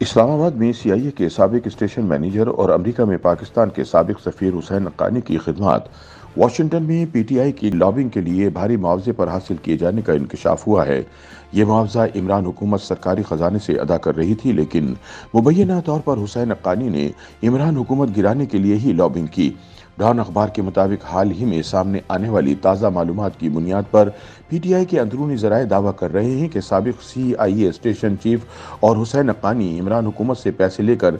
اسلام آباد میں سی آئی اے کے سابق اسٹیشن مینیجر اور امریکہ میں پاکستان کے سابق سفیر حسین حقانی کی خدمات واشنگٹن میں پی ٹی آئی کی لابنگ کے لیے بھاری معاوضے پر حاصل کیے جانے کا انکشاف ہوا ہے۔ یہ معاوضہ عمران حکومت سرکاری خزانے سے ادا کر رہی تھی، لیکن مبینہ طور پر حسین حقانی نے عمران حکومت گرانے کے لیے ہی لابنگ کی۔ ڈان اخبار کے مطابق حال ہی میں سامنے آنے والی تازہ معلومات کی بنیاد پر پی ٹی آئی کے اندرونی ذرائع دعویٰ کر رہے ہیں کہ سابق سی آئی اے اسٹیشن چیف اور حسین حقانی عمران حکومت سے پیسے لے کر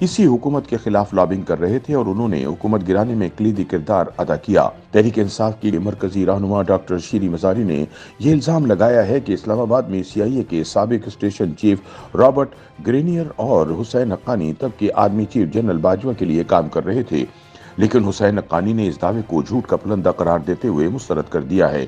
اسی حکومت کے خلاف لابنگ کر رہے تھے اور انہوں نے حکومت گرانے میں کلیدی کردار ادا کیا۔ تحریک انصاف کی مرکزی رہنما ڈاکٹر شیری مزاری نے یہ الزام لگایا ہے کہ اسلام آباد میں سی آئی اے کے سابق اسٹیشن چیف رابرٹ گرینیئر اور حسین حقانی تب کے آرمی چیف جنرل باجوہ کے لیے کام کر رہے تھے، لیکن حسین حقانی نے اس دعوے کو جھوٹ کا پلندہ قرار دیتے ہوئے مسترد کر دیا ہے۔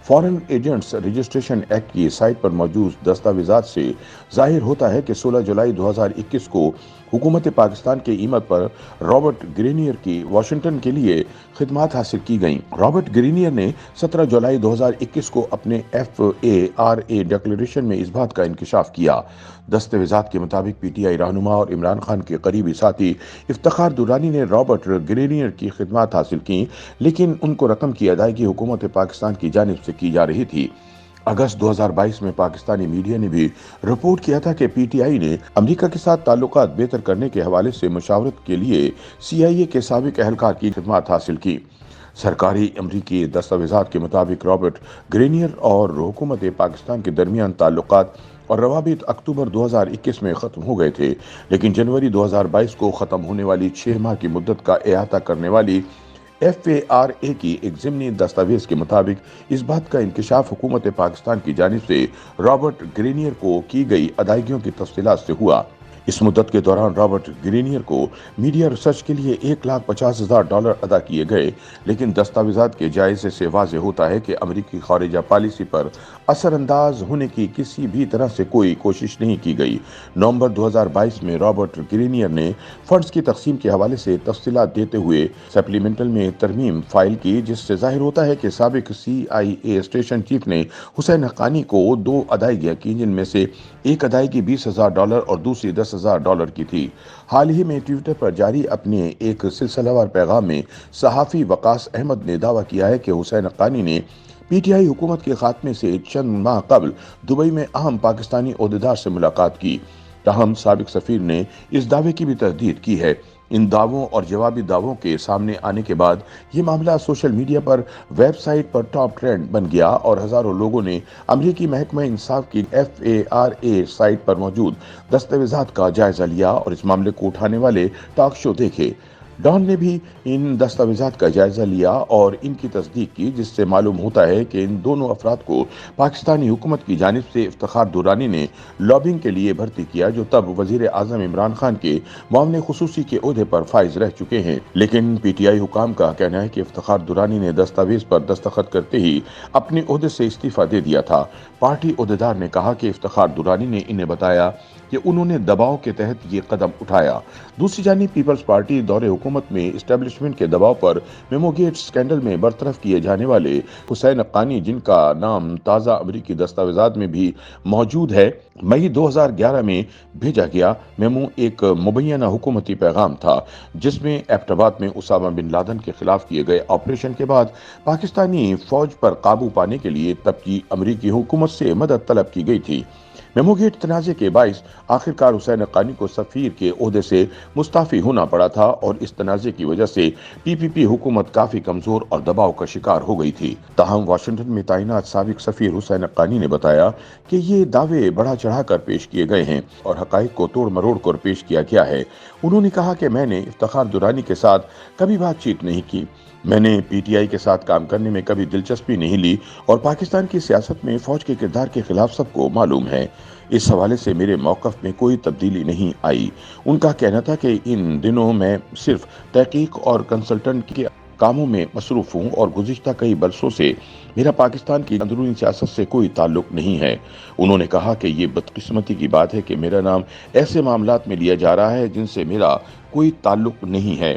فارن ایجنٹس رجسٹریشن ایکٹ کی سائٹ پر موجود دستاویزات سے ظاہر ہوتا ہے کہ 16 جولائی 2021 کو حکومت پاکستان کے ایمت پر رابرٹ گرینیئر کی واشنگٹن کے لیے خدمات حاصل کی گئیں۔ رابرٹ گرینیئر نے 17 جولائی 2021 کو اپنے F A R A declaration میں اس بات کا انکشاف کیا۔ دستاویزات کے مطابق پی ٹی آئی رہنما اور عمران خان کے قریبی ساتھی افتخار درانی نے رابرٹ گرینیئر کی خدمات حاصل کیں، لیکن ان کو رقم کی ادائیگی حکومت پاکستان کی جانب سے کی جا رہی تھی۔ اگست 2022 میں پاکستانی میڈیا نے بھی رپورٹ کیا تھا کہ پی ٹی آئی نے امریکہ کے ساتھ تعلقات بہتر کرنے کے حوالے سے مشاورت کے لیے سی آئی اے کے سابق اہلکار کی خدمات حاصل کی۔ سرکاری امریکی دستاویزات کے مطابق رابرٹ گرینیئر اور حکومت پاکستان کے درمیان تعلقات اور روابط اکتوبر 2021 میں ختم ہو گئے تھے، لیکن جنوری 2022 کو ختم ہونے والی 6 ماہ کی مدت کا احاطہ کرنے والی ایف اے آر اے کی ایک ضمنی دستاویز کے مطابق اس بات کا انکشاف حکومت پاکستان کی جانب سے رابرٹ گرینیئر کو کی گئی ادائیگیوں کی تفصیلات سے ہوا۔ اس مدت کے دوران رابرٹ گرینیئر کو میڈیا ریسرچ کے لیے $1,50,000 ادا کیے گئے، لیکن دستاویزات کے جائزے سے واضح ہوتا ہے کہ امریکی خارجہ پالیسی پر اثر انداز ہونے کی کسی بھی طرح سے کوئی کوشش نہیں کی گئی۔ نومبر 2022 میں رابرٹ گرینیئر نے فنڈز کی تقسیم کے حوالے سے تفصیلات دیتے ہوئے سپلیمنٹل میں ترمیم فائل کی، جس سے ظاہر ہوتا ہے کہ سابق سی آئی اے اسٹیشن چیف نے حسین حقانی کو 2 ادائیگیاں کی، جن میں سے ایک ادائیگی $20,000 اور دوسری $10,000 کی تھی۔ حال ہی میں ٹویٹر پر جاری اپنے ایک سلسلہ وار پیغام میں صحافی وقاص احمد نے دعویٰ کیا ہے کہ حسین حقانی نے پی ٹی آئی حکومت کے خاتمے سے چند ماہ قبل دبئی میں اہم پاکستانی عہدیدار سے ملاقات کی۔ تاہم سابق سفیر نے اس دعوے کی بھی تردید کی ہے۔ ان دعووں اور جوابی دعووں کے سامنے آنے کے بعد یہ معاملہ سوشل میڈیا پر ویب سائٹ پر ٹاپ ٹرینڈ بن گیا اور ہزاروں لوگوں نے امریکی محکمہ انصاف کی F A R A site پر موجود دستاویزات کا جائزہ لیا اور اس معاملے کو اٹھانے والے ٹاک شو دیکھے۔ ڈان نے بھی ان دستاویزات کا جائزہ لیا اور ان کی تصدیق کی، جس سے معلوم ہوتا ہے کہ ان دونوں افراد کو پاکستانی حکومت کی جانب سے افتخار درانی نے لابنگ کے لیے بھرتی کیا، جو تب وزیر اعظم عمران خان کے معاون خصوصی کے عہدے پر فائز رہ چکے ہیں۔ لیکن پی ٹی آئی حکام کا کہنا ہے کہ افتخار درانی نے دستاویز پر دستخط کرتے ہی اپنے عہدے سے استعفیٰ دے دیا تھا۔ پارٹی عہدیدار نے کہا کہ افتخار درانی نے انہیں بتایا کہ انہوں نے دباؤ کے تحت یہ قدم اٹھایا۔ دوسری جانب پیپلز پارٹی دور حکومت میں اسٹیبلشمنٹ کے دباؤ پر میمو گیٹ سکینڈل میں برطرف کیے جانے والے حسین حقانی، جن کا نام تازہ امریکی دستاویزات میں بھی موجود ہے، مئی 2011 میں بھیجا گیا میمو ایک مبینہ حکومتی پیغام تھا، جس میں ایبٹ آباد میں اسامہ بن لادن کے خلاف کیے گئے آپریشن کے بعد پاکستانی فوج پر قابو پانے کے لیے تب کی امریکی حکومت سے مدد طلب کی گئی تھی۔ میمو گیٹ تنازع کے باعث آخرکار حسین حقانی کو سفیر کے عہدے سے مستعفی ہونا پڑا تھا اور اس تنازع کی وجہ سے پی پی پی حکومت کافی کمزور اور دباؤ کا شکار ہو گئی تھی۔ تاہم واشنگٹن میں تعینات سابق سفیر حسین حقانی نے بتایا کہ یہ دعوے بڑھا چڑھا کر پیش کیے گئے ہیں اور حقائق کو توڑ مروڑ کر پیش کیا گیا ہے۔ انہوں نے کہا کہ میں نے افتخار درانی کے ساتھ کبھی بات چیت نہیں کی، میں نے پی ٹی آئی کے ساتھ کام کرنے میں کبھی دلچسپی نہیں لی اور پاکستان کی سیاست میں فوج کے کردار کے خلاف سب کو معلوم ہے۔ اس حوالے سے میرے موقف میں کوئی تبدیلی نہیں آئی۔ ان کا کہنا تھا کہ ان دنوں میں صرف تحقیق اور کنسلٹنٹ کے کاموں میں مصروف ہوں اور گزشتہ کئی برسوں سے میرا پاکستان کی اندرونی سیاست سے کوئی تعلق نہیں ہے۔ انہوں نے کہا کہ یہ بدقسمتی کی بات ہے کہ میرا نام ایسے معاملات میں لیا جا رہا ہے جن سے میرا کوئی تعلق نہیں ہے۔